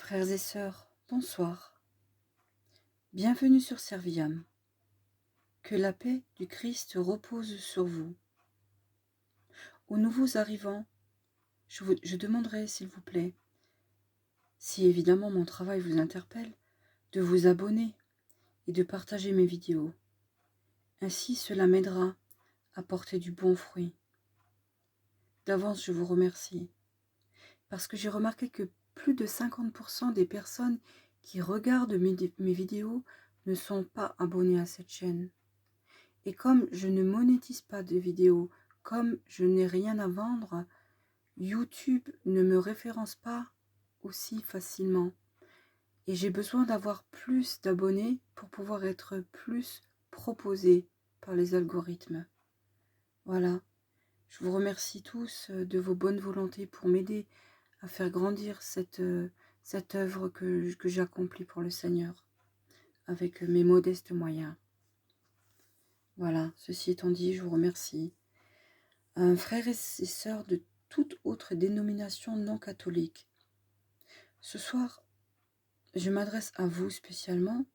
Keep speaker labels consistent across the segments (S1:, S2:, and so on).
S1: Frères et sœurs, bonsoir. Bienvenue sur Serviam. Que la paix du Christ repose sur vous. Aux nouveaux arrivants, je demanderai, s'il vous plaît, si évidemment mon travail vous interpelle, de vous abonner et de partager mes vidéos. Ainsi, cela m'aidera à porter du bon fruit. D'avance, je vous remercie, parce que j'ai remarqué que plus de 50% des personnes qui regardent mes vidéos ne sont pas abonnées à cette chaîne. Et comme je ne monétise pas de vidéos, comme je n'ai rien à vendre, YouTube ne me référence pas aussi facilement. Et j'ai besoin d'avoir plus d'abonnés pour pouvoir être plus proposé par les algorithmes. Voilà. Je vous remercie tous de vos bonnes volontés pour m'aider à faire grandir cette œuvre que j'accomplis pour le Seigneur, avec mes modestes moyens. Voilà, ceci étant dit, je vous remercie. Frères et sœurs de toute autre dénomination non catholique, ce soir, je m'adresse à vous spécialement,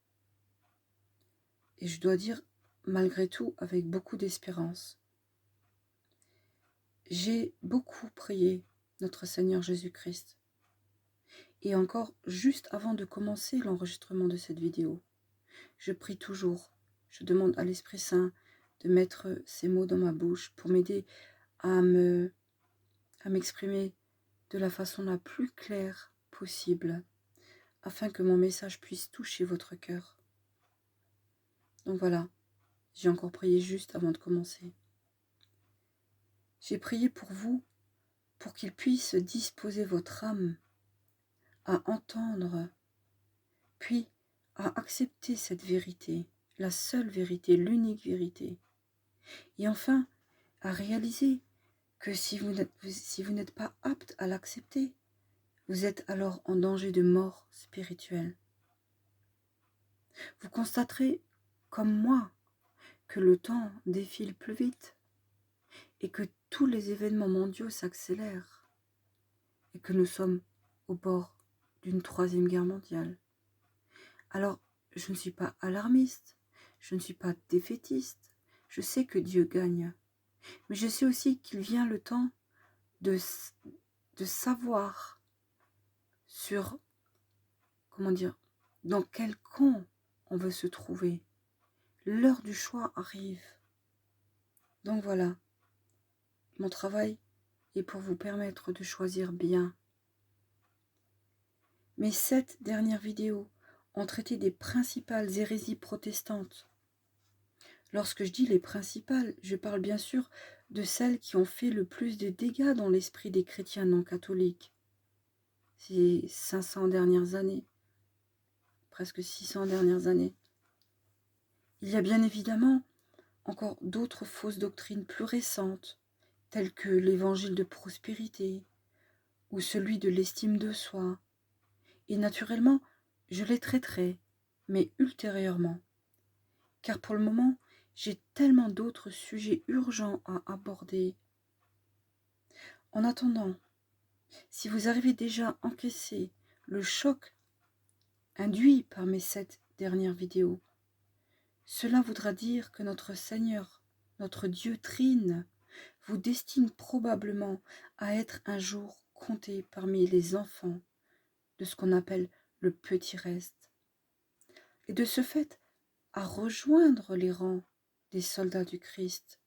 S1: et je dois dire, malgré tout, avec beaucoup d'espérance. J'ai beaucoup prié notre Seigneur Jésus-Christ, et encore juste avant de commencer l'enregistrement de cette vidéo, je prie toujours, je demande à l'Esprit Saint de mettre ces mots dans ma bouche pour m'aider à m'exprimer de la façon la plus claire possible, afin que mon message puisse toucher votre cœur. Donc voilà, j'ai encore prié juste avant de commencer. J'ai prié pour vous, pour qu'il puisse disposer votre âme à entendre, puis à accepter cette vérité, la seule vérité, l'unique vérité, et enfin à réaliser que si vous n'êtes pas apte à l'accepter, vous êtes alors en danger de mort spirituelle. Vous constaterez, comme moi, que le temps défile plus vite et que tous les événements mondiaux s'accélèrent et que nous sommes au bord d'une 3e guerre mondiale. Alors, je ne suis pas alarmiste, je ne suis pas défaitiste, je sais que Dieu gagne, mais je sais aussi qu'il vient le temps de savoir sur, dans quel camp on veut se trouver. L'heure du choix arrive. Donc voilà, mon travail est pour vous permettre de choisir bien. Mes 7 dernières vidéos ont traité des principales hérésies protestantes. Lorsque je dis les principales, je parle bien sûr de celles qui ont fait le plus de dégâts dans l'esprit des chrétiens non catholiques. Ces 500 dernières années, presque 600 dernières années. Il y a bien évidemment encore d'autres fausses doctrines plus récentes, telles que l'évangile de prospérité ou celui de l'estime de soi. Et naturellement, je les traiterai, mais ultérieurement. Car pour le moment, j'ai tellement d'autres sujets urgents à aborder. En attendant, si vous arrivez déjà à encaisser le choc induit par mes 7 dernières vidéos, cela voudra dire que notre Seigneur, notre Dieu Trine, vous destine probablement à être un jour compté parmi les enfants de ce qu'on appelle le petit reste. Et de ce fait, à rejoindre les rangs des soldats du Christ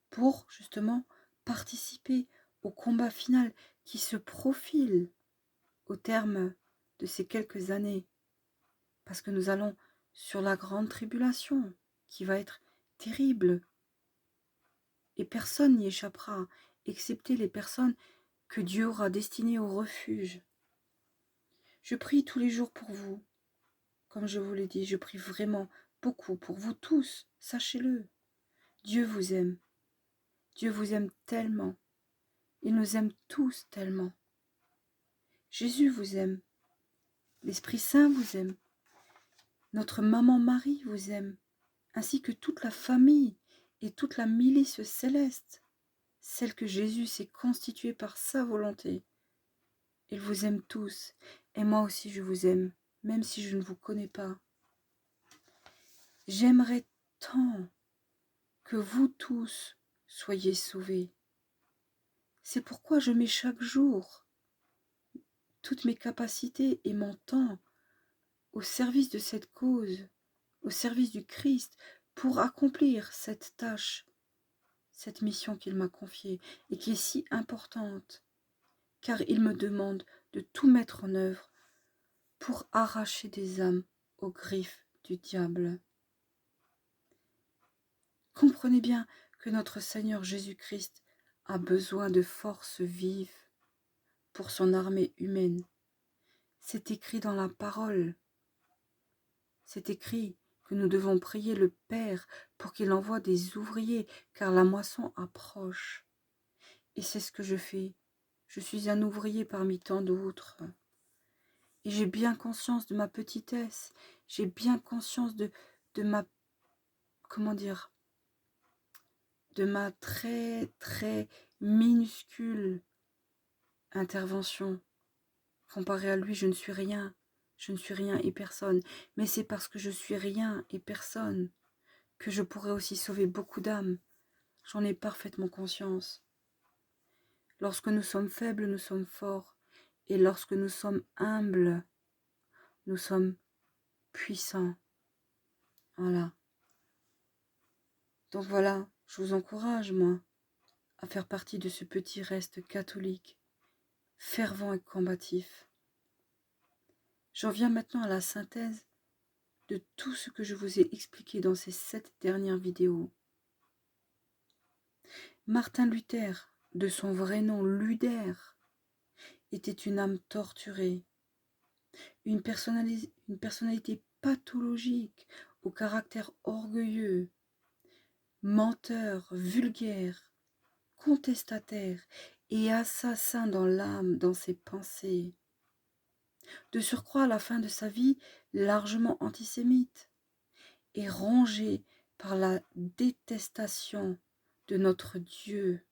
S1: pour justement participer au combat final qui se profile au terme de ces quelques années. Parce que nous allons sur la grande tribulation qui va être terrible. Et personne n'y échappera, excepté les personnes que Dieu aura destinées au refuge. Je prie tous les jours pour vous. Comme je vous l'ai dit, je prie vraiment beaucoup pour vous tous, sachez-le. Dieu vous aime. Dieu vous aime tellement. Il nous aime tous tellement. Jésus vous aime. L'Esprit Saint vous aime. Notre maman Marie vous aime, ainsi que toute la famille et toute la milice céleste, celle que Jésus s'est constituée par sa volonté. Ils vous aiment tous, Et moi aussi je vous aime, même si je ne vous connais pas. J'aimerais tant que vous tous soyez sauvés. C'est pourquoi je mets chaque jour toutes mes capacités et mon temps au service de cette cause, au service du Christ, pour accomplir cette tâche, cette mission qu'il m'a confiée et qui est si importante, car il me demande de tout mettre en œuvre pour arracher des âmes aux griffes du diable. Comprenez bien que notre Seigneur Jésus-Christ a besoin de forces vives pour son armée humaine. C'est écrit dans la parole. C'est écrit que nous devons prier le Père pour qu'il envoie des ouvriers, car la moisson approche. Et c'est ce que je fais. Je suis un ouvrier parmi tant d'autres. Et j'ai bien conscience de ma petitesse. J'ai bien conscience de ma, comment dire, de ma très très minuscule intervention. Comparé à lui, je ne suis rien. Je ne suis rien et personne. Mais c'est parce que je suis rien et personne que je pourrais aussi sauver beaucoup d'âmes. J'en ai parfaitement conscience. Lorsque nous sommes faibles, nous sommes forts. Et lorsque nous sommes humbles, nous sommes puissants. Voilà. Donc voilà, je vous encourage, moi, à faire partie de ce petit reste catholique, fervent et combatif. J'en viens maintenant à la synthèse de tout ce que je vous ai expliqué dans ces 7 dernières vidéos. Martin Luther, de son vrai nom Luther, était une âme torturée, une personnalité pathologique au caractère orgueilleux, menteur, vulgaire, contestataire et assassin dans l'âme, dans ses pensées. De surcroît, à la fin de sa vie, largement antisémite et rongé par la détestation de notre Dieu,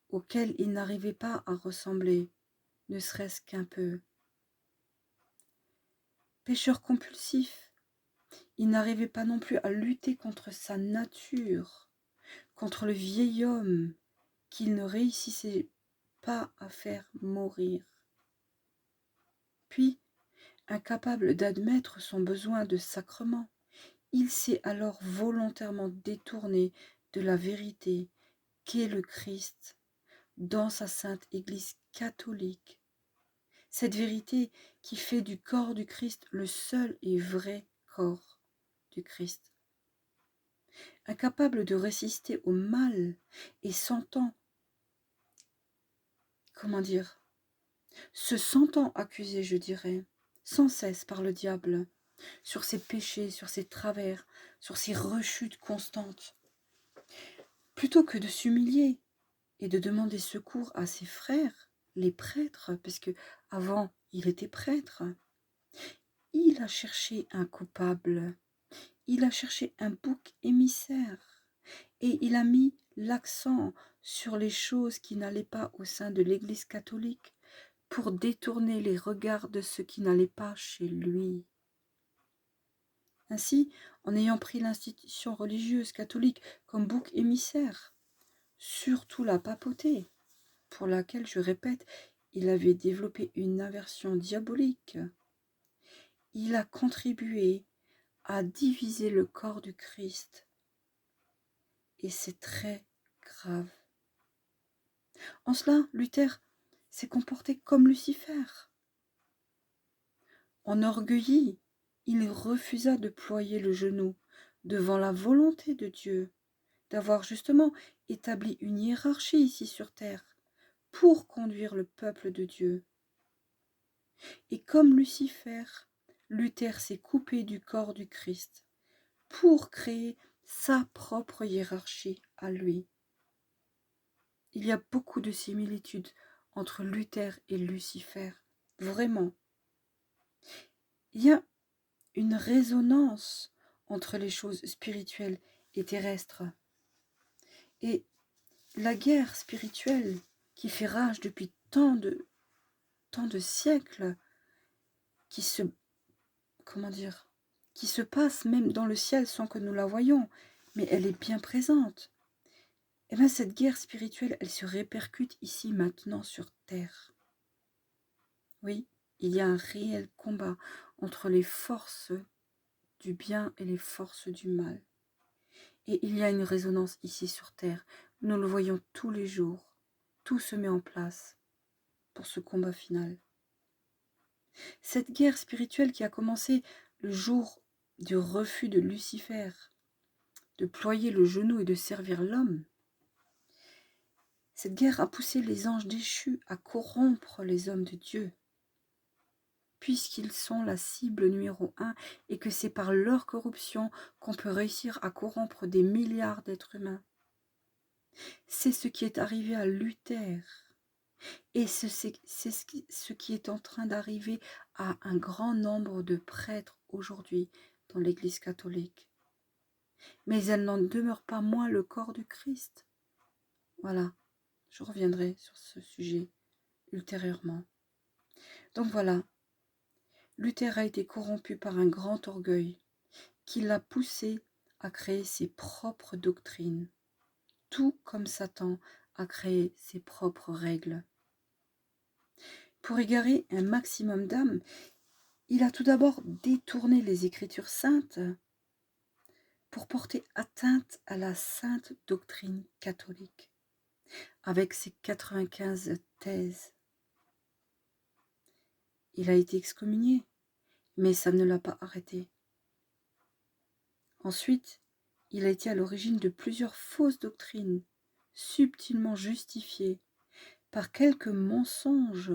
S1: auquel il n'arrivait pas à ressembler, ne serait-ce qu'un peu. Pécheur compulsif, il n'arrivait pas non plus à lutter contre sa nature, contre le vieil homme qu'il ne réussissait pas à faire mourir. Puis, incapable d'admettre son besoin de sacrement, il s'est alors volontairement détourné de la vérité qu'est le Christ dans sa sainte Église catholique. Cette vérité qui fait du corps du Christ le seul et vrai corps du Christ. Incapable de résister au mal et se sentant accusé, je dirais, sans cesse par le diable, sur ses péchés, sur ses travers, sur ses rechutes constantes. Plutôt que de s'humilier et de demander secours à ses frères, les prêtres, parce que avant il était prêtre, il a cherché un coupable, il a cherché un bouc émissaire, et il a mis l'accent sur les choses qui n'allaient pas au sein de l'Église catholique pour détourner les regards de ceux qui n'allaient pas chez lui. Ainsi, en ayant pris l'institution religieuse catholique comme bouc émissaire, surtout la papauté, pour laquelle, je répète, il avait développé une aversion diabolique, il a contribué à diviser le corps du Christ. Et c'est très grave. En cela, Luther s'est comporté comme Lucifer. Enorgueilli, il refusa de ployer le genou devant la volonté de Dieu, d'avoir justement établi une hiérarchie ici sur terre pour conduire le peuple de Dieu. Et comme Lucifer, Luther s'est coupé du corps du Christ pour créer sa propre hiérarchie à lui. Il y a beaucoup de similitudes entre Luther et Lucifer, vraiment. Il y a une résonance entre les choses spirituelles et terrestres. Et la guerre spirituelle qui fait rage depuis tant tant de siècles qui se, comment dire, qui se passe même dans le ciel sans que nous la voyions, mais elle est bien présente. Et bien cette guerre spirituelle, elle se répercute ici maintenant sur terre. Oui, il y a un réel combat entre les forces du bien et les forces du mal. Et il y a une résonance ici sur terre. Nous le voyons tous les jours. Tout se met en place pour ce combat final. Cette guerre spirituelle qui a commencé le jour du refus de Lucifer, de ployer le genou et de servir l'homme, cette guerre a poussé les anges déchus à corrompre les hommes de Dieu, puisqu'ils sont la cible numéro 1 et que c'est par leur corruption qu'on peut réussir à corrompre des milliards d'êtres humains. C'est ce qui est arrivé à Luther. Et c'est ce qui est en train d'arriver à un grand nombre de prêtres aujourd'hui dans l'Église catholique. Mais elle n'en demeure pas moins le corps du Christ. Voilà, je reviendrai sur ce sujet ultérieurement. Donc voilà, Luther a été corrompu par un grand orgueil qui l'a poussé à créer ses propres doctrines, tout comme Satan a créé ses propres règles. Pour égarer un maximum d'âmes, il a tout d'abord détourné les Écritures saintes pour porter atteinte à la sainte doctrine catholique, avec ses 95 thèses. Il a été excommunié, mais ça ne l'a pas arrêté. Ensuite, il a été à l'origine de plusieurs fausses doctrines, subtilement justifiées par quelques mensonges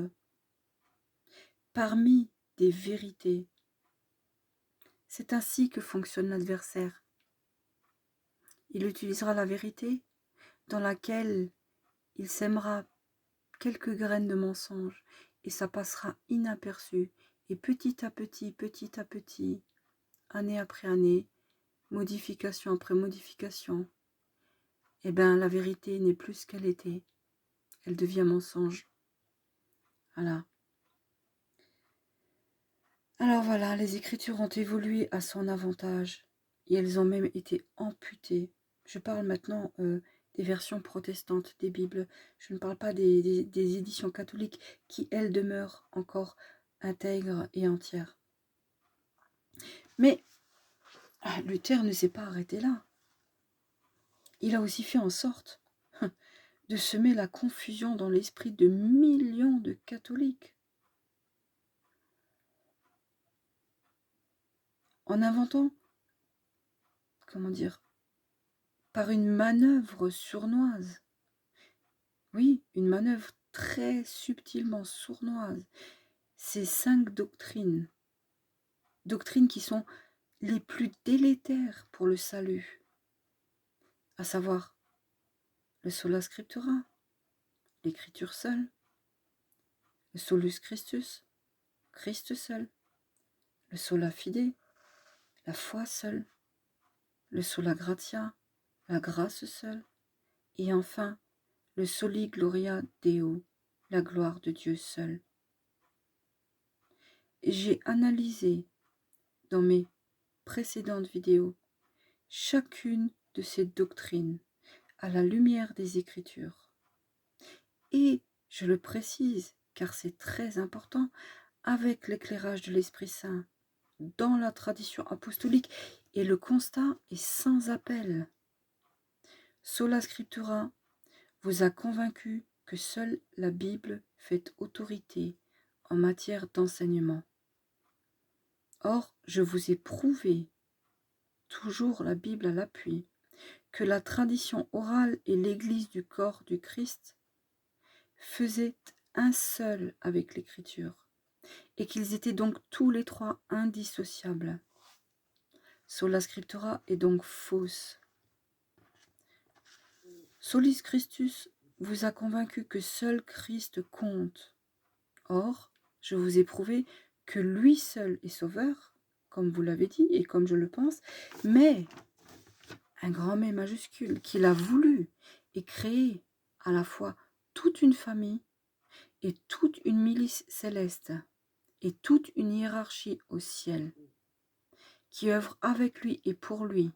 S1: parmi des vérités. C'est ainsi que fonctionne l'adversaire. Il utilisera la vérité dans laquelle il sèmera quelques graines de mensonges et ça passera inaperçu. Et petit à petit, année après année, modification après modification, eh bien la vérité n'est plus ce qu'elle était. Elle devient mensonge. Voilà. Alors voilà, les Écritures ont évolué à son avantage et elles ont même été amputées. Je parle maintenant des versions protestantes des Bibles. Je ne parle pas des éditions catholiques qui, elles, demeurent encore intègres et entières. Mais Luther ne s'est pas arrêté là. Il a aussi fait en sorte de semer la confusion dans l'esprit de millions de catholiques. En inventant, par une manœuvre sournoise. Oui, une manœuvre très subtilement sournoise. Ces 5 doctrines qui sont les plus délétères pour le salut, à savoir le sola scriptura, l'écriture seule, le solus Christus, Christ seul, le sola fide, la foi seule, le sola gratia, la grâce seule, et enfin le soli gloria Deo, la gloire de Dieu seul. J'ai analysé dans mes précédentes vidéos chacune de ces doctrines à la lumière des Écritures. Et je le précise, car c'est très important, avec l'éclairage de l'Esprit Saint, dans la tradition apostolique, et le constat est sans appel. Sola Scriptura vous a convaincu que seule la Bible fait autorité en matière d'enseignement. Or, je vous ai prouvé, toujours la Bible à l'appui, que la tradition orale et l'Église du corps du Christ faisaient un seul avec l'Écriture, et qu'ils étaient donc tous les trois indissociables. Sola Scriptura est donc fausse. Solis Christus vous a convaincu que seul Christ compte. Or, je vous ai prouvé que lui seul est sauveur, comme vous l'avez dit et comme je le pense, mais un grand mais majuscule, qu'il a voulu et créé à la fois toute une famille et toute une milice céleste et toute une hiérarchie au ciel qui œuvre avec lui et pour lui.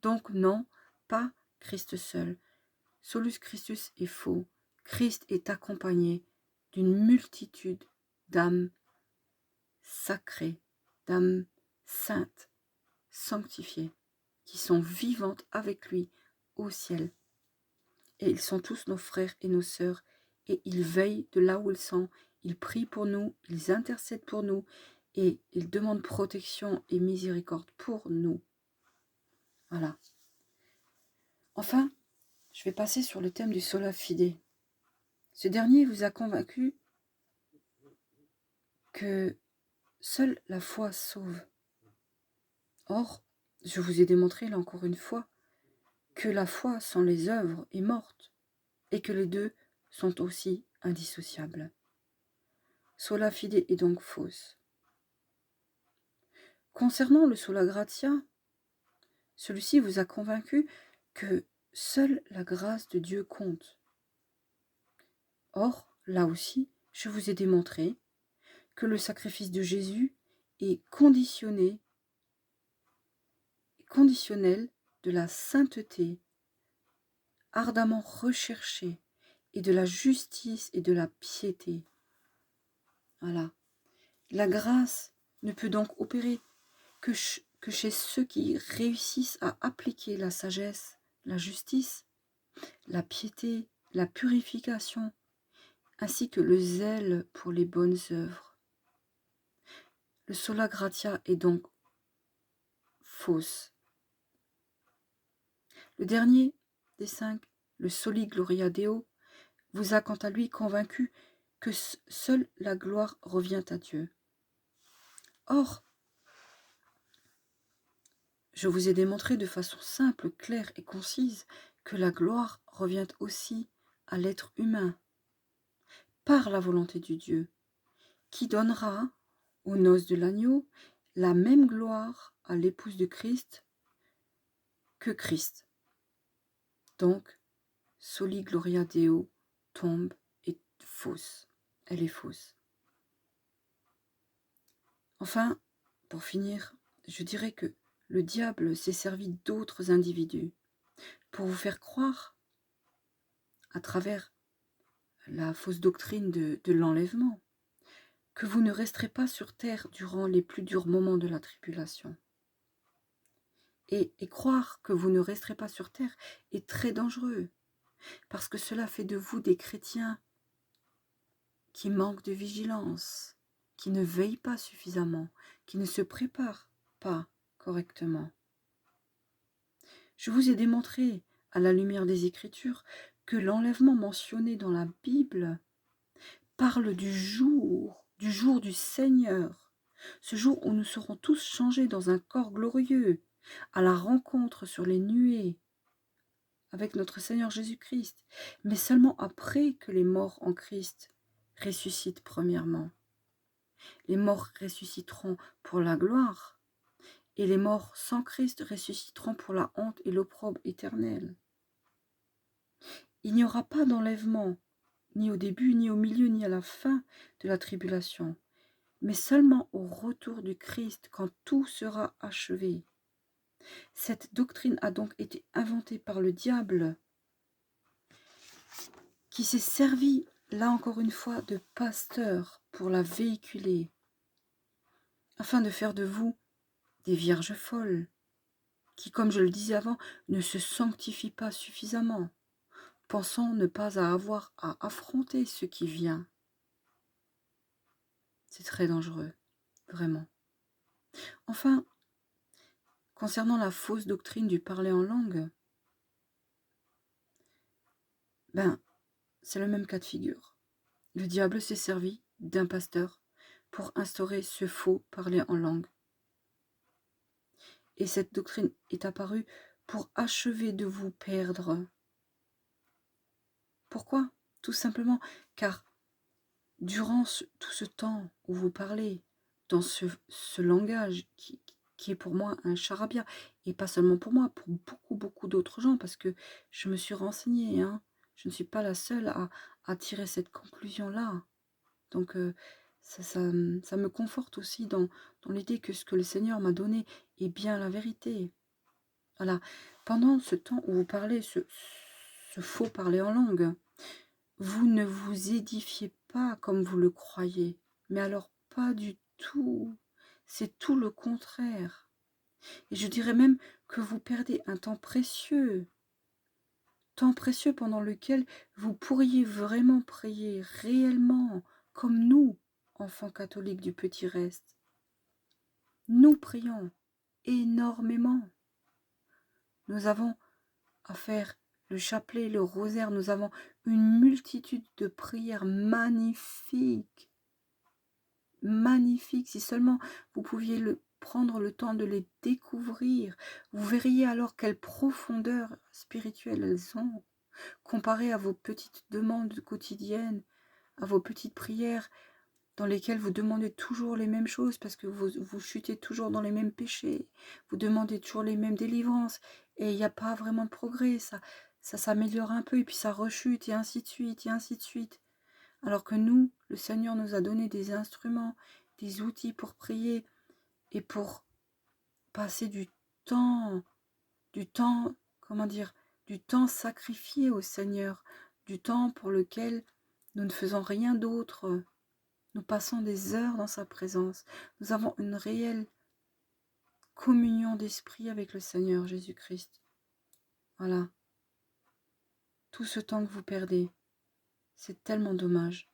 S1: Donc non, pas Christ seul. Solus Christus est faux. Christ est accompagné d'une multitude d'âmes sacrées, d'âmes saintes, sanctifiées, qui sont vivantes avec lui au ciel. Et ils sont tous nos frères et nos sœurs, et ils veillent de là où ils sont, ils prient pour nous, ils intercèdent pour nous, et ils demandent protection et miséricorde pour nous. Voilà. Enfin, je vais passer sur le thème du sola fide. Ce dernier vous a convaincu que seule la foi sauve. Or, je vous ai démontré là encore une fois que la foi sans les œuvres est morte et que les deux sont aussi indissociables. Sola fide est donc fausse. Concernant le sola gratia, celui-ci vous a convaincu que seule la grâce de Dieu compte. Or, là aussi, je vous ai démontré que le sacrifice de Jésus est conditionnel de la sainteté ardemment recherchée et de la justice et de la piété. Voilà. La grâce ne peut donc opérer que chez ceux qui réussissent à appliquer la sagesse, la justice, la piété, la purification, ainsi que le zèle pour les bonnes œuvres. Le sola gratia est donc fausse. Le dernier des 5, le soli gloria deo, vous a quant à lui convaincu que seule la gloire revient à Dieu. Or, je vous ai démontré de façon simple, claire et concise que la gloire revient aussi à l'être humain, par la volonté du Dieu, qui donnera aux noces de l'agneau la même gloire à l'épouse de Christ que Christ. Donc, soli gloria deo tombe est fausse. Elle est fausse. Enfin, pour finir, je dirais que le diable s'est servi d'autres individus pour vous faire croire, à travers la fausse doctrine de l'enlèvement, que vous ne resterez pas sur terre durant les plus durs moments de la tribulation. Et croire que vous ne resterez pas sur terre est très dangereux, parce que cela fait de vous des chrétiens qui manquent de vigilance, qui ne veillent pas suffisamment, qui ne se préparent pas correctement. Je vous ai démontré, à la lumière des Écritures, que l'enlèvement mentionné dans la Bible parle du jour du Seigneur, ce jour où nous serons tous changés dans un corps glorieux, à la rencontre sur les nuées avec notre Seigneur Jésus-Christ, mais seulement après que les morts en Christ ressuscitent premièrement. Les morts ressusciteront pour la gloire, et les morts sans Christ ressusciteront pour la honte et l'opprobre éternel. Il n'y aura pas d'enlèvement, ni au début, ni au milieu, ni à la fin de la tribulation, mais seulement au retour du Christ, quand tout sera achevé. Cette doctrine a donc été inventée par le diable, qui s'est servi, là encore une fois, de pasteur pour la véhiculer, afin de faire de vous des vierges folles, qui, comme je le disais avant, ne se sanctifient pas suffisamment, pensant ne pas avoir à affronter ce qui vient. C'est très dangereux, vraiment. Enfin, concernant la fausse doctrine du parler en langue, c'est le même cas de figure. Le diable s'est servi d'un pasteur pour instaurer ce faux parler en langue. Et cette doctrine est apparue pour achever de vous perdre. Pourquoi? Tout simplement car durant tout ce temps où vous parlez dans ce langage qui est pour moi un charabia, et pas seulement pour moi, pour beaucoup d'autres gens, parce que je me suis renseignée, Je ne suis pas la seule à tirer cette conclusion-là. Donc, ça me conforte aussi dans l'idée que ce que le Seigneur m'a donné est bien la vérité. Voilà. Pendant ce temps où vous parlez ce faux parler en langue, vous ne vous édifiez pas comme vous le croyez. Mais alors, pas du tout. C'est tout le contraire. Et je dirais même que vous perdez un temps précieux pendant lequel vous pourriez vraiment prier réellement, comme nous, enfants catholiques du Petit Reste. Nous prions énormément. Nous avons à faire le chapelet, le rosaire, nous avons une multitude de prières magnifiques. Magnifiques, si seulement vous pouviez prendre le temps de les découvrir, vous verriez alors quelle profondeur spirituelle elles ont, comparées à vos petites demandes quotidiennes, à vos petites prières dans lesquelles vous demandez toujours les mêmes choses parce que vous chutez toujours dans les mêmes péchés, vous demandez toujours les mêmes délivrances et il n'y a pas vraiment de progrès, ça s'améliore un peu et puis ça rechute et ainsi de suite et ainsi de suite. Alors que nous, le Seigneur nous a donné des instruments, des outils pour prier et pour passer du temps, comment dire, du temps sacrifié au Seigneur, du temps pour lequel nous ne faisons rien d'autre. Nous passons des heures dans sa présence. Nous avons une réelle communion d'esprit avec le Seigneur Jésus-Christ. Voilà. Tout ce temps que vous perdez, c'est tellement dommage.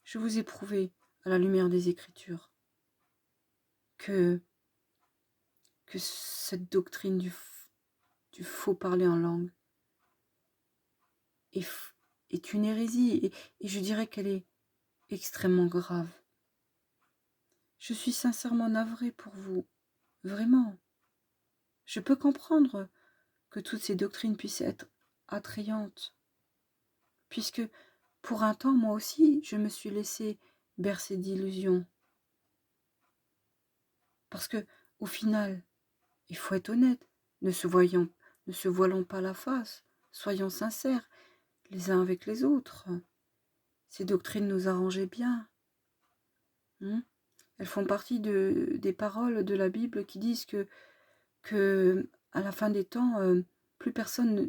S1: Je vous ai prouvé, à la lumière des Écritures, que cette doctrine du faux parler en langue est une hérésie, et je dirais qu'elle est extrêmement grave. Je suis sincèrement navrée pour vous, vraiment. Je peux comprendre que toutes ces doctrines puissent être attrayantes, puisque pour un temps, moi aussi, je me suis laissée bercer d'illusions. Parce que, au final, il faut être honnête, ne se voilons pas la face, soyons sincères les uns avec les autres. Ces doctrines nous arrangeaient bien. Elles font partie des paroles de la Bible qui disent que à la fin des temps, plus personne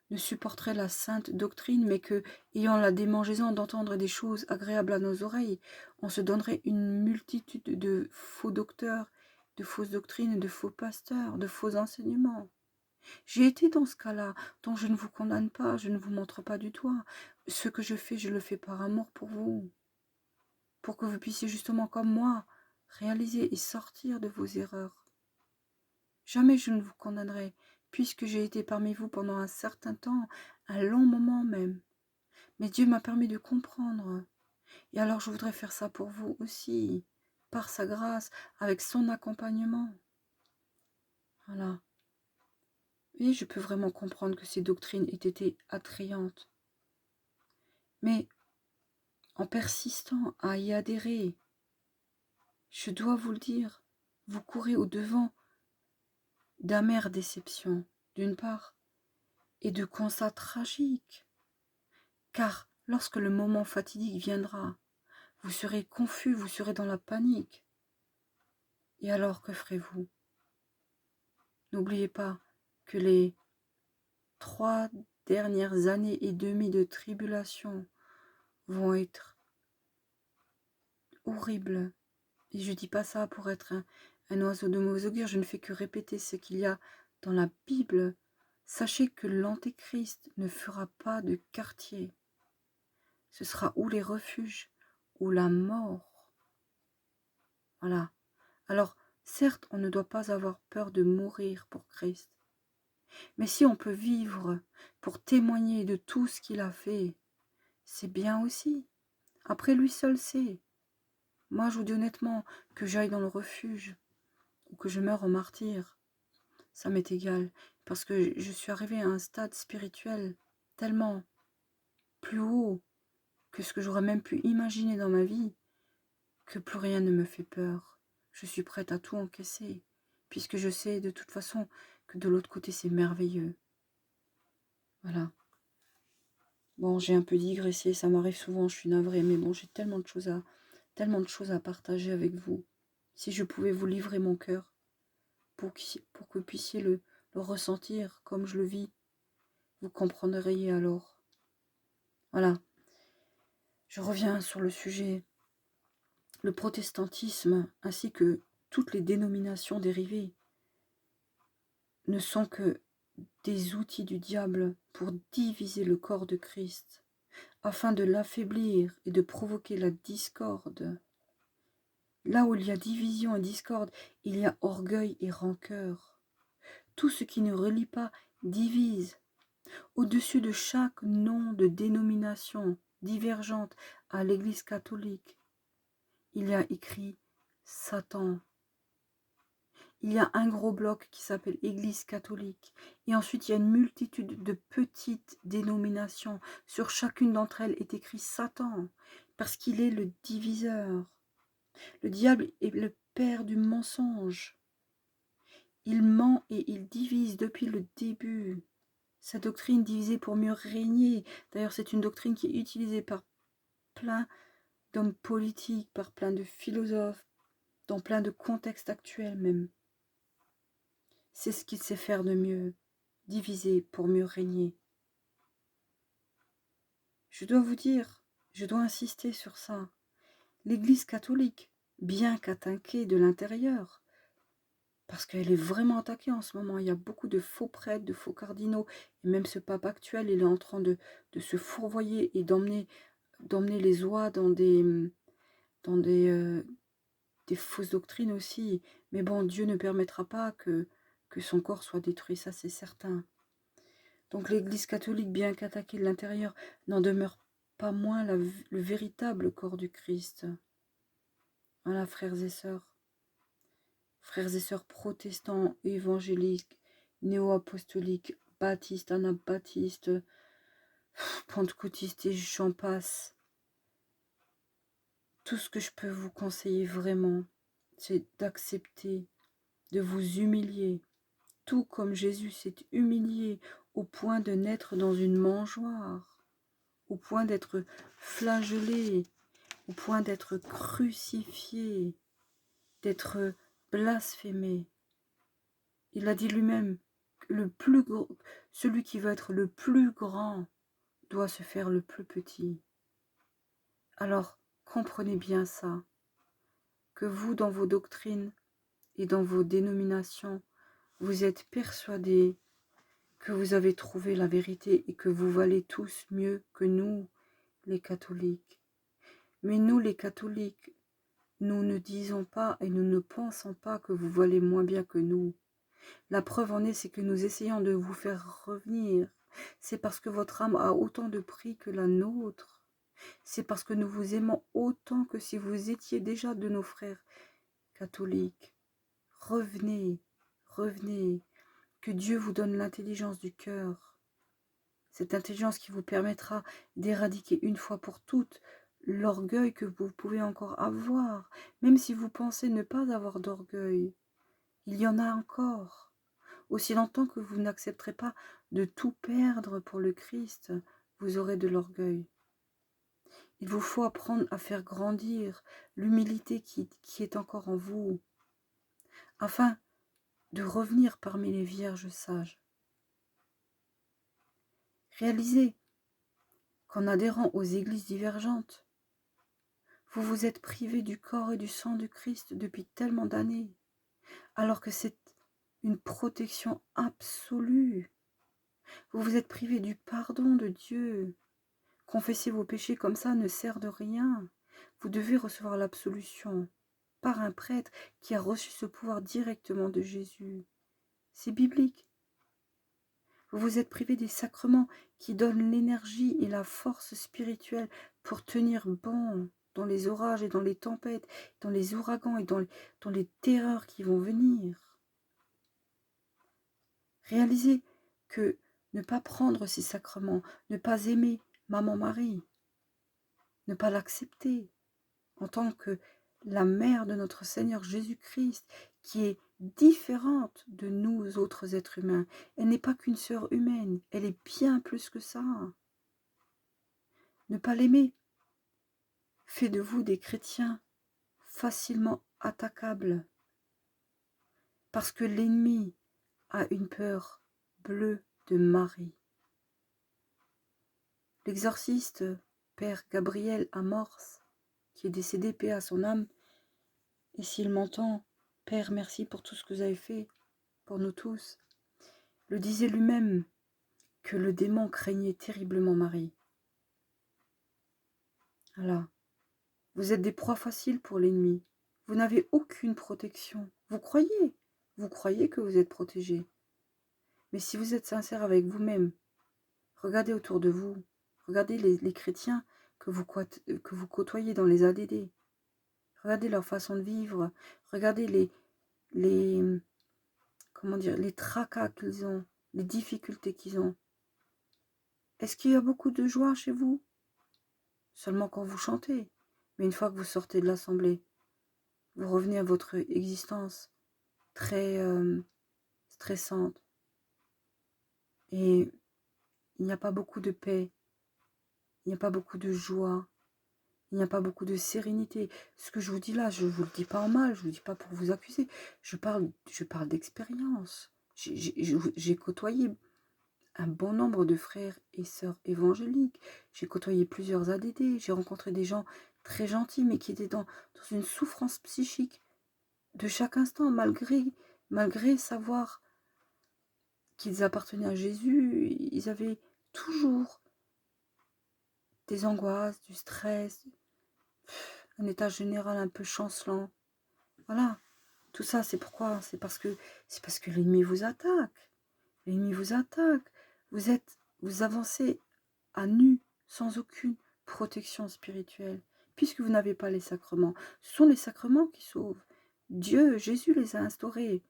S1: ne supporterait la sainte doctrine, mais que, ayant la démangeaison d'entendre des choses agréables à nos oreilles, on se donnerait une multitude de faux docteurs, de fausses doctrines, de faux pasteurs, de faux enseignements. J'ai été dans ce cas-là, donc je ne vous condamne pas, je ne vous montre pas du doigt. Ce que je fais, je le fais par amour pour vous, pour que vous puissiez justement, comme moi, réaliser et sortir de vos erreurs. Jamais je ne vous condamnerai, puisque j'ai été parmi vous pendant un certain temps, un long moment même. Mais Dieu m'a permis de comprendre. Et alors je voudrais faire ça pour vous aussi, par sa grâce, avec son accompagnement. Voilà. Et je peux vraiment comprendre que ces doctrines aient été attrayantes. Mais en persistant à y adhérer, je dois vous le dire, vous courez au-devant d'amères déceptions, d'une part, et de constats tragiques. Car lorsque le moment fatidique viendra, vous serez confus, vous serez dans la panique. Et alors, que ferez-vous? N'oubliez pas que les 3 dernières années et demie de tribulation vont être horribles. Et je ne dis pas ça pour être un oiseau de mauvais augure, je ne fais que répéter ce qu'il y a dans la Bible. Sachez que l'Antéchrist ne fera pas de quartier. Ce sera ou les refuges ou la mort. Voilà. Alors, certes, on ne doit pas avoir peur de mourir pour Christ. Mais si on peut vivre pour témoigner de tout ce qu'il a fait, c'est bien aussi. Après, lui seul sait. Moi, je vous dis honnêtement, que j'aille dans le refuge ou que je meure en martyr, ça m'est égal. Parce que je suis arrivée à un stade spirituel tellement plus haut que ce que j'aurais même pu imaginer dans ma vie, que plus rien ne me fait peur. Je suis prête à tout encaisser, puisque je sais de toute façon que de l'autre côté c'est merveilleux. Voilà. Bon, j'ai un peu digressé, ça m'arrive souvent, je suis navrée, mais bon, j'ai tellement de choses à partager avec vous. Si je pouvais vous livrer mon cœur pour que vous puissiez le ressentir comme je le vis, vous comprendriez alors. Voilà, je reviens sur le sujet. Le protestantisme, ainsi que toutes les dénominations dérivées, ne sont que des outils du diable pour diviser le corps de Christ, afin de l'affaiblir et de provoquer la discorde. Là où il y a division et discorde, il y a orgueil et rancœur. Tout ce qui ne relie pas divise. Au-dessus de chaque nom de dénomination divergente à l'Église catholique, il y a écrit Satan. Il y a un gros bloc qui s'appelle Église catholique. Et ensuite, il y a une multitude de petites dénominations. Sur chacune d'entre elles est écrit Satan, parce qu'il est le diviseur. Le diable est le père du mensonge. Il ment et il divise depuis le début. Sa doctrine divisée pour mieux régner. D'ailleurs, c'est une doctrine qui est utilisée par plein d'hommes politiques, par plein de philosophes, dans plein de contextes actuels même. C'est ce qu'il sait faire de mieux, diviser pour mieux régner. Je dois vous dire, je dois insister sur ça. L'Église catholique, bien qu'attaquée de l'intérieur, parce qu'elle est vraiment attaquée en ce moment, il y a beaucoup de faux prêtres, de faux cardinaux, et même ce pape actuel, il est en train de se fourvoyer et d'emmener les oies dans des fausses doctrines aussi. Mais bon, Dieu ne permettra pas que son corps soit détruit, ça c'est certain. Donc l'Église catholique, bien qu'attaquée de l'intérieur, n'en demeure pas moins le véritable corps du Christ. Voilà, frères et sœurs protestants, évangéliques, néo-apostoliques, baptistes, anabaptistes, pentecôtistes et j'en passe. Tout ce que je peux vous conseiller vraiment, c'est d'accepter, de vous humilier, tout comme Jésus s'est humilié au point de naître dans une mangeoire, au point d'être flagellé, au point d'être crucifié, d'être blasphémé. Il a dit lui-même que celui qui veut être le plus grand doit se faire le plus petit. Alors, comprenez bien ça, que vous, dans vos doctrines et dans vos dénominations, vous êtes persuadés que vous avez trouvé la vérité et que vous valez tous mieux que nous, les catholiques. Mais nous, les catholiques, nous ne disons pas et nous ne pensons pas que vous valez moins bien que nous. La preuve en est, c'est que nous essayons de vous faire revenir. C'est parce que votre âme a autant de prix que la nôtre. C'est parce que nous vous aimons autant que si vous étiez déjà de nos frères catholiques. Revenez, revenez, que Dieu vous donne l'intelligence du cœur. Cette intelligence qui vous permettra d'éradiquer une fois pour toutes l'orgueil que vous pouvez encore avoir, même si vous pensez ne pas avoir d'orgueil. Il y en a encore. Aussi longtemps que vous n'accepterez pas de tout perdre pour le Christ, vous aurez de l'orgueil. Il vous faut apprendre à faire grandir l'humilité qui est encore en vous, afin de revenir parmi les vierges sages. Réalisez qu'en adhérant aux églises divergentes, vous vous êtes privé du corps et du sang du Christ depuis tellement d'années, alors que c'est une protection absolue. Vous vous êtes privé du pardon de Dieu. Confesser vos péchés comme ça ne sert de rien. Vous devez recevoir l'absolution par un prêtre qui a reçu ce pouvoir directement de Jésus. C'est biblique. Vous vous êtes privé des sacrements qui donnent l'énergie et la force spirituelle pour tenir bon dans les orages et dans les tempêtes, dans les ouragans et dans les terreurs qui vont venir. Réalisez que ne pas prendre ces sacrements, ne pas aimer Maman Marie, ne pas l'accepter en tant que la mère de notre Seigneur Jésus-Christ, qui est différente de nous autres êtres humains. Elle n'est pas qu'une sœur humaine, elle est bien plus que ça. Ne pas l'aimer fait de vous des chrétiens facilement attaquables. Parce que l'ennemi a une peur bleue de Marie. L'exorciste, Père Gabriel Amorce, qui est décédé, paix à son âme, et s'il m'entend, Père, merci pour tout ce que vous avez fait pour nous tous, le disait lui-même que le démon craignait terriblement Marie. Voilà. Vous êtes des proies faciles pour l'ennemi. Vous n'avez aucune protection. Vous croyez que vous êtes protégé. Mais si vous êtes sincère avec vous-même, regardez autour de vous, regardez les chrétiens que vous côtoyez dans les ADD. Regardez leur façon de vivre, regardez les tracas qu'ils ont, les difficultés qu'ils ont. Est-ce qu'il y a beaucoup de joie chez vous? Seulement quand vous chantez. Mais une fois que vous sortez de l'assemblée, vous revenez à votre existence très stressante. Et il n'y a pas beaucoup de paix, il n'y a pas beaucoup de joie, il n'y a pas beaucoup de sérénité. Ce que je vous dis là, je ne vous le dis pas en mal, je ne vous dis pas pour vous accuser. Je parle d'expérience. J'ai côtoyé un bon nombre de frères et sœurs évangéliques. J'ai côtoyé plusieurs ADD. J'ai rencontré des gens très gentils, mais qui étaient dans une souffrance psychique de chaque instant, malgré savoir qu'ils appartenaient à Jésus. Ils avaient toujours des angoisses, du stress, un état général un peu chancelant. Voilà. Tout ça, c'est pourquoi? C'est parce que l'ennemi vous attaque. L'ennemi vous attaque. Vous avancez à nu, sans aucune protection spirituelle, puisque vous n'avez pas les sacrements. Ce sont les sacrements qui sauvent. Dieu, Jésus les a instaurés.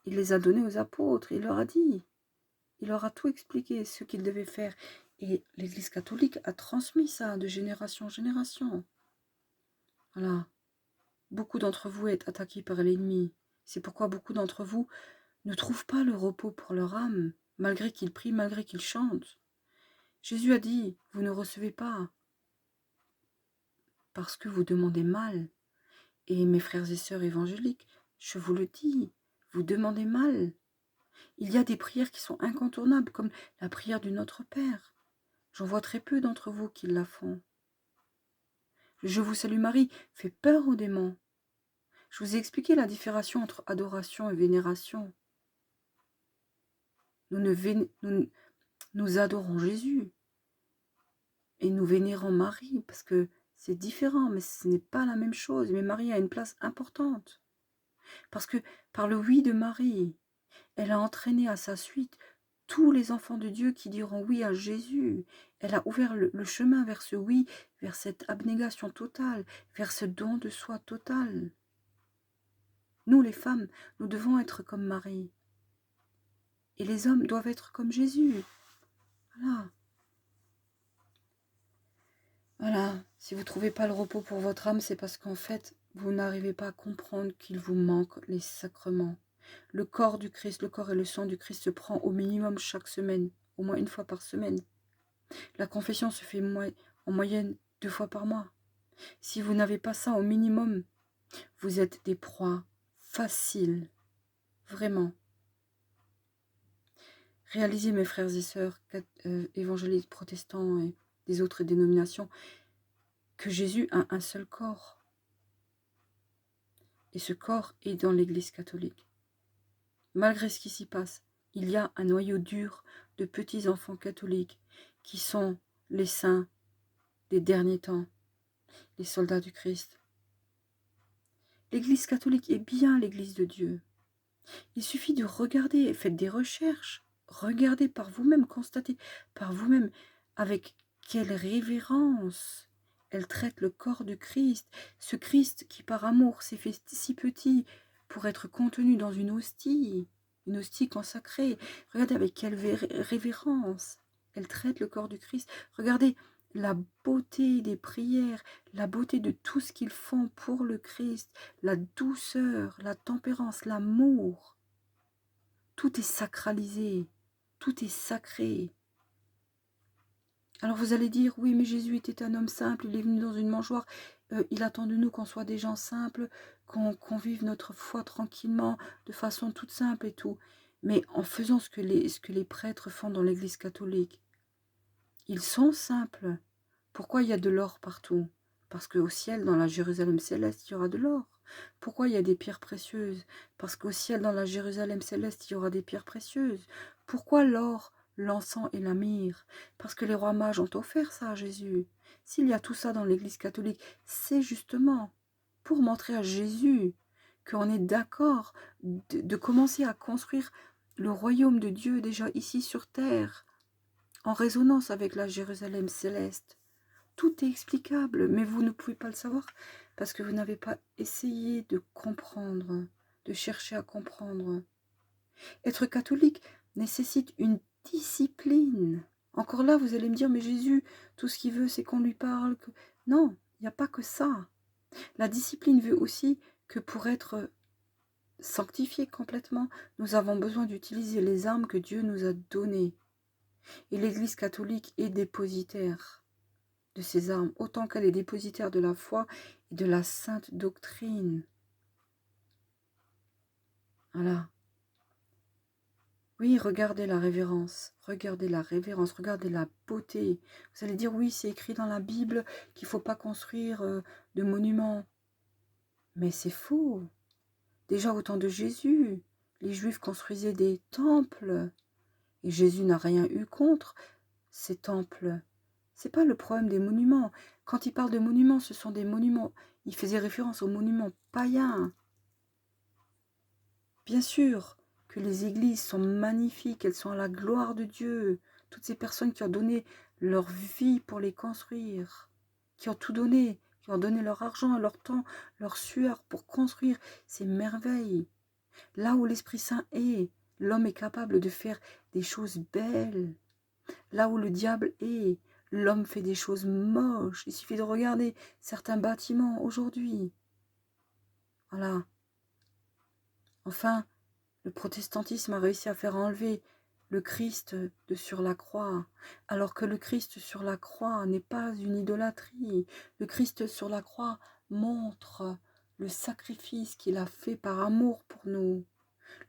S1: Il les a donnés aux apôtres. Il leur a dit. Il leur a tout expliqué, ce qu'ils devaient faire. Et l'Église catholique a transmis ça de génération en génération. Voilà. Beaucoup d'entre vous êtes attaqués par l'ennemi. C'est pourquoi beaucoup d'entre vous ne trouvent pas le repos pour leur âme, malgré qu'ils prient, malgré qu'ils chantent. Jésus a dit, vous ne recevez pas, parce que vous demandez mal. Et mes frères et sœurs évangéliques, je vous le dis, vous demandez mal. Il y a des prières qui sont incontournables, comme la prière du Notre Père. J'en vois très peu d'entre vous qui la font. Je vous salue Marie fait peur aux démons. Je vous ai expliqué la différence entre adoration et vénération. Nous adorons Jésus et nous vénérons Marie parce que c'est différent, mais ce n'est pas la même chose. Mais Marie a une place importante parce que par le oui de Marie, elle a entraîné à sa suite tous les enfants de Dieu qui diront oui à Jésus. Elle a ouvert le chemin vers ce oui, vers cette abnégation totale, vers ce don de soi total. Nous, les femmes, nous devons être comme Marie. Et les hommes doivent être comme Jésus. Voilà. Voilà. Si vous ne trouvez pas le repos pour votre âme, c'est parce qu'en fait, vous n'arrivez pas à comprendre qu'il vous manque les sacrements. Le corps du Christ, le corps et le sang du Christ se prend au minimum chaque semaine, au moins une fois par semaine. La confession se fait en moyenne 2 fois par mois. Si vous n'avez pas ça au minimum, vous êtes des proies faciles. Vraiment. Réalisez, mes frères et sœurs, évangélistes, protestants et des autres dénominations, que Jésus a un seul corps. Et ce corps est dans l'Église catholique. Malgré ce qui s'y passe, il y a un noyau dur de petits enfants catholiques qui sont les saints des derniers temps, les soldats du Christ. L'Église catholique est bien l'Église de Dieu. Il suffit de regarder, faites des recherches, regardez par vous-même, constatez par vous-même avec quelle révérence elle traite le corps du Christ, ce Christ qui par amour s'est fait si petit pour être contenu dans une hostie consacrée. Regardez avec quelle révérence elle traite le corps du Christ. Regardez la beauté des prières, la beauté de tout ce qu'ils font pour le Christ, la douceur, la tempérance, l'amour. Tout est sacralisé, tout est sacré. Alors vous allez dire, oui, mais Jésus était un homme simple, il est venu dans une mangeoire, il attend de nous qu'on soit des gens simples, qu'on vive notre foi tranquillement, de façon toute simple et tout. Mais en faisant ce que les prêtres font dans l'Église catholique, ils sont simples. Pourquoi il y a de l'or partout? Parce qu'au ciel, dans la Jérusalem céleste, il y aura de l'or. Pourquoi il y a des pierres précieuses? Parce qu'au ciel, dans la Jérusalem céleste, il y aura des pierres précieuses. Pourquoi l'or, l'encens et la myrrhe? Parce que les rois mages ont offert ça à Jésus. S'il y a tout ça dans l'Église catholique, c'est justement pour montrer à Jésus qu'on est d'accord de commencer à construire le royaume de Dieu déjà ici sur terre, en résonance avec la Jérusalem céleste. Tout est explicable, mais vous ne pouvez pas le savoir parce que vous n'avez pas essayé de comprendre, de chercher à comprendre. Être catholique nécessite une discipline. Encore là, vous allez me dire, mais Jésus, tout ce qu'il veut, c'est qu'on lui parle. Non, il n'y a pas que ça. La discipline veut aussi que pour être sanctifié complètement, nous avons besoin d'utiliser les armes que Dieu nous a données. Et l'Église catholique est dépositaire de ces armes, autant qu'elle est dépositaire de la foi et de la sainte doctrine. Voilà. Oui, regardez la révérence, regardez la révérence, regardez la beauté. Vous allez dire, oui, c'est écrit dans la Bible qu'il ne faut pas construire de monuments. Mais c'est faux. Déjà au temps de Jésus, les Juifs construisaient des temples. Et Jésus n'a rien eu contre ces temples. C'est pas le problème des monuments. Quand il parle de monuments, ce sont des monuments. Il faisait référence aux monuments païens. Bien sûr que les églises sont magnifiques, elles sont à la gloire de Dieu. Toutes ces personnes qui ont donné leur vie pour les construire, qui ont tout donné, qui ont donné leur argent, leur temps, leur sueur pour construire ces merveilles. Là où l'Esprit Saint est, l'homme est capable de faire des choses belles. Là où le diable est, l'homme fait des choses moches. Il suffit de regarder certains bâtiments aujourd'hui. Voilà. Enfin, le protestantisme a réussi à faire enlever le Christ de sur la croix, alors que le Christ sur la croix n'est pas une idolâtrie. Le Christ sur la croix montre le sacrifice qu'il a fait par amour pour nous.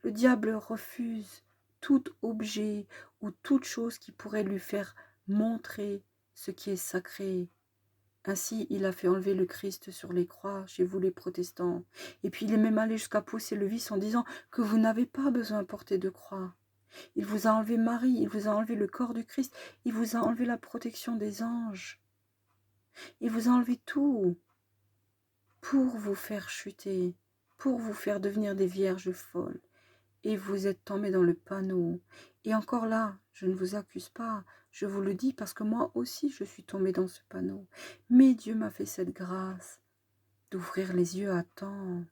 S1: Le diable refuse tout objet ou toute chose qui pourrait lui faire montrer ce qui est sacré. Ainsi, il a fait enlever le Christ sur les croix, chez vous les protestants. Et puis il est même allé jusqu'à pousser le vice en disant que vous n'avez pas besoin de porter de croix. Il vous a enlevé Marie, il vous a enlevé le corps du Christ, il vous a enlevé la protection des anges. Il vous a enlevé tout pour vous faire chuter, pour vous faire devenir des vierges folles. Et vous êtes tombés dans le panneau. Et encore là, je ne vous accuse pas, je vous le dis parce que moi aussi je suis tombée dans ce panneau. Mais Dieu m'a fait cette grâce d'ouvrir les yeux à temps.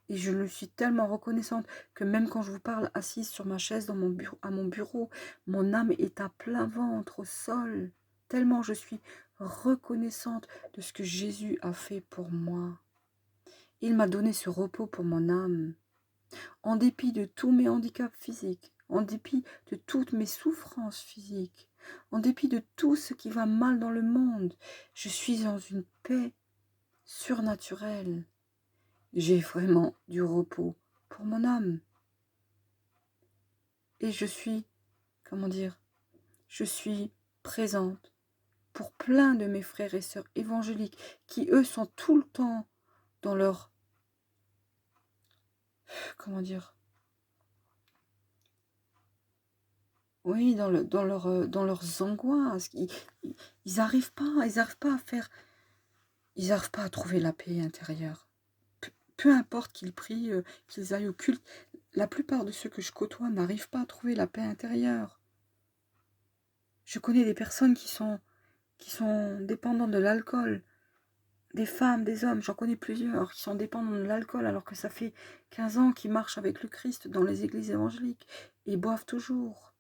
S1: Et je le suis tellement reconnaissante que même quand je vous parle assise sur ma chaise dans à mon bureau, mon âme est à plein ventre au sol. Tellement je suis reconnaissante de ce que Jésus a fait pour moi. Il m'a donné ce repos pour mon âme. En dépit de tous mes handicaps physiques, en dépit de toutes mes souffrances physiques, en dépit de tout ce qui va mal dans le monde, je suis dans une paix surnaturelle. J'ai vraiment du repos pour mon âme. Et je suis, comment dire, je suis présente pour plein de mes frères et sœurs évangéliques qui, eux, sont tout le temps dans leur, comment dire, oui, dans leurs angoisses. Ils n'arrivent pas à faire, ils n'arrivent pas à trouver la paix intérieure. Peu importe qu'ils prient, qu'ils aillent au culte, la plupart de ceux que je côtoie n'arrivent pas à trouver la paix intérieure. Je connais des personnes qui sont dépendantes de l'alcool, des femmes, des hommes, j'en connais plusieurs qui sont dépendants de l'alcool alors que ça fait 15 ans qu'ils marchent avec le Christ dans les églises évangéliques et ils boivent toujours.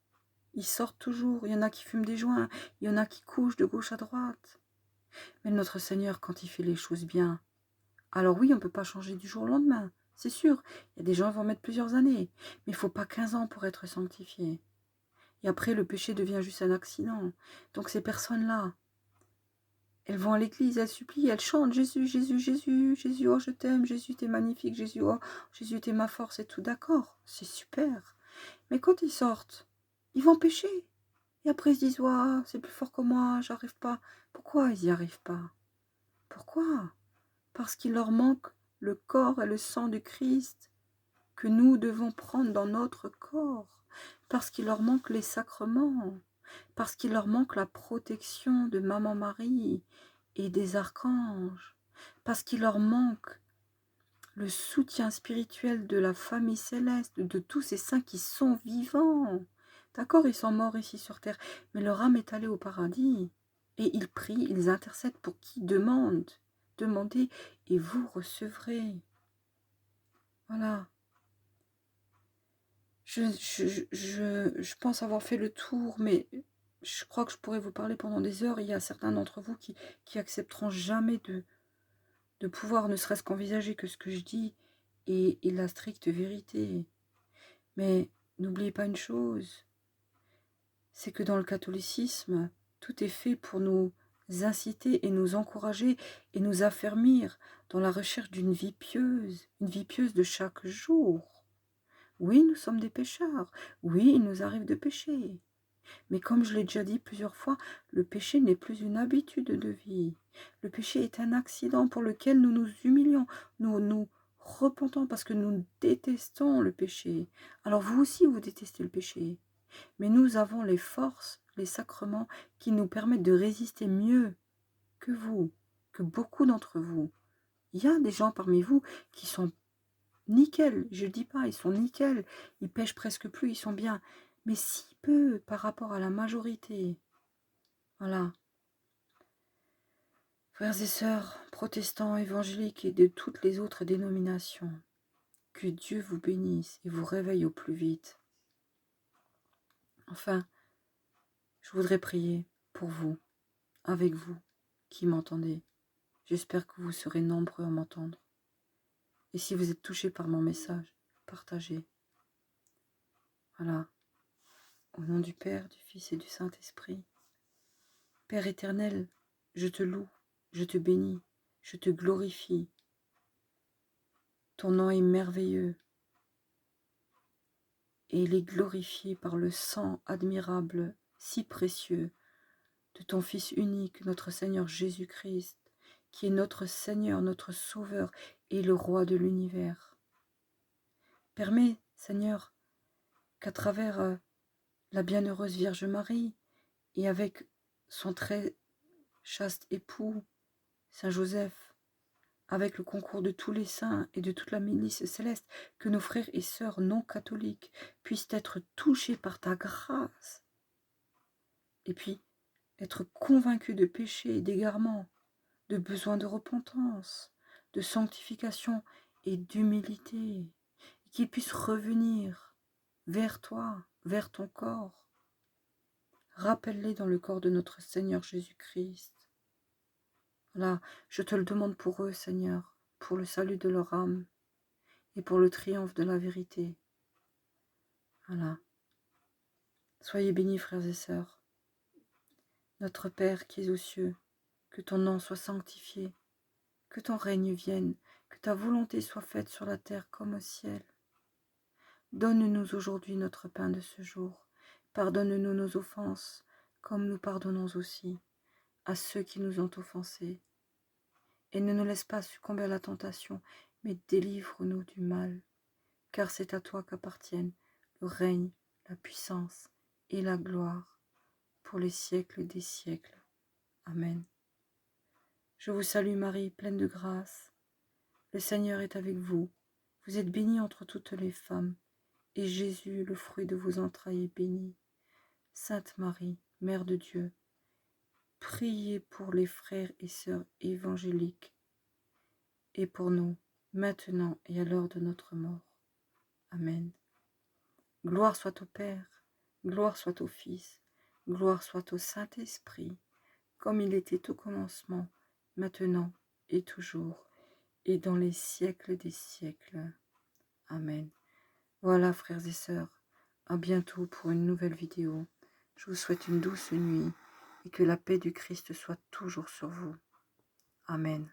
S1: Ils sortent toujours, il y en a qui fument des joints, il y en a qui couchent de gauche à droite. Mais notre Seigneur, quand il fait les choses bien, alors oui, on ne peut pas changer du jour au lendemain, c'est sûr. Il y a des gens qui vont mettre plusieurs années, mais il ne faut pas 15 ans pour être sanctifié. Et après, le péché devient juste un accident. Donc ces personnes-là, elles vont à l'église, elles supplient, elles chantent Jésus, Jésus, Jésus, Jésus, oh je t'aime, Jésus t'es magnifique, Jésus, oh Jésus t'es ma force et tout, d'accord, c'est super. Mais quand ils sortent, ils vont pécher. Et après ils se disent, ouah, c'est plus fort que moi, j'arrive pas. Pourquoi ils n'y arrivent pas? Pourquoi? Parce qu'il leur manque le corps et le sang du Christ que nous devons prendre dans notre corps. Parce qu'il leur manque les sacrements. Parce qu'il leur manque la protection de Maman Marie et des archanges, parce qu'il leur manque le soutien spirituel de la famille céleste, de tous ces saints qui sont vivants. D'accord, ils sont morts ici sur terre, mais leur âme est allée au paradis. Et ils prient, ils intercèdent pour qui demande. Demandez et vous recevrez. Voilà. Je pense avoir fait le tour, mais je crois que je pourrais vous parler pendant des heures. Il y a certains d'entre vous qui accepteront jamais de pouvoir ne serait-ce qu'envisager que ce que je dis est la stricte vérité. Mais n'oubliez pas une chose, c'est que dans le catholicisme, tout est fait pour nous inciter et nous encourager et nous affermir dans la recherche d'une vie pieuse, une vie pieuse de chaque jour. Oui, nous sommes des pécheurs, oui, il nous arrive de pécher. Mais comme je l'ai déjà dit plusieurs fois, le péché n'est plus une habitude de vie. Le péché est un accident pour lequel nous nous humilions, nous nous repentons parce que nous détestons le péché. Alors vous aussi, vous détestez le péché. Mais nous avons les forces, les sacrements qui nous permettent de résister mieux que vous, que beaucoup d'entre vous. Il y a des gens parmi vous qui sont nickel, je ne dis pas, ils sont nickel, ils pêchent presque plus, ils sont bien, mais si peu par rapport à la majorité. Voilà. Frères et sœurs, protestants, évangéliques et de toutes les autres dénominations, que Dieu vous bénisse et vous réveille au plus vite. Enfin, je voudrais prier pour vous, avec vous, qui m'entendez. J'espère que vous serez nombreux à m'entendre. Et si vous êtes touchés par mon message, partagez. Voilà. Au nom du Père, du Fils et du Saint-Esprit. Père éternel, je te loue, je te bénis, je te glorifie. Ton nom est merveilleux et il est glorifié par le sang admirable, si précieux, de ton Fils unique, notre Seigneur Jésus-Christ, qui est notre Seigneur, notre Sauveur et le Roi de l'univers. Permets, Seigneur, qu'à travers la bienheureuse Vierge Marie et avec son très chaste époux, Saint Joseph, avec le concours de tous les saints et de toute la milice céleste, que nos frères et sœurs non catholiques puissent être touchés par ta grâce, et puis être convaincus de péché et d'égarement, de besoin de repentance, de sanctification et d'humilité, et qu'ils puissent revenir vers toi, vers ton corps. Rappelle-les dans le corps de notre Seigneur Jésus-Christ. Voilà, je te le demande pour eux, Seigneur, pour le salut de leur âme et pour le triomphe de la vérité. Voilà. Soyez bénis, frères et sœurs. Notre Père qui es aux cieux, que ton nom soit sanctifié, que ton règne vienne, que ta volonté soit faite sur la terre comme au ciel. Donne-nous aujourd'hui notre pain de ce jour. Pardonne-nous nos offenses, comme nous pardonnons aussi à ceux qui nous ont offensés. Et ne nous laisse pas succomber à la tentation, mais délivre-nous du mal. Car c'est à toi qu'appartiennent le règne, la puissance et la gloire pour les siècles des siècles. Amen. Je vous salue Marie, pleine de grâce. Le Seigneur est avec vous. Vous êtes bénie entre toutes les femmes, et Jésus, le fruit de vos entrailles, est béni. Sainte Marie, Mère de Dieu, priez pour les frères et sœurs évangéliques, et pour nous, maintenant et à l'heure de notre mort. Amen. Gloire soit au Père, gloire soit au Fils, gloire soit au Saint-Esprit, comme il était au commencement, maintenant et toujours, et dans les siècles des siècles. Amen. Voilà, frères et sœurs, À bientôt pour une nouvelle vidéo. Je vous souhaite une douce nuit et que la paix du Christ soit toujours sur vous. Amen.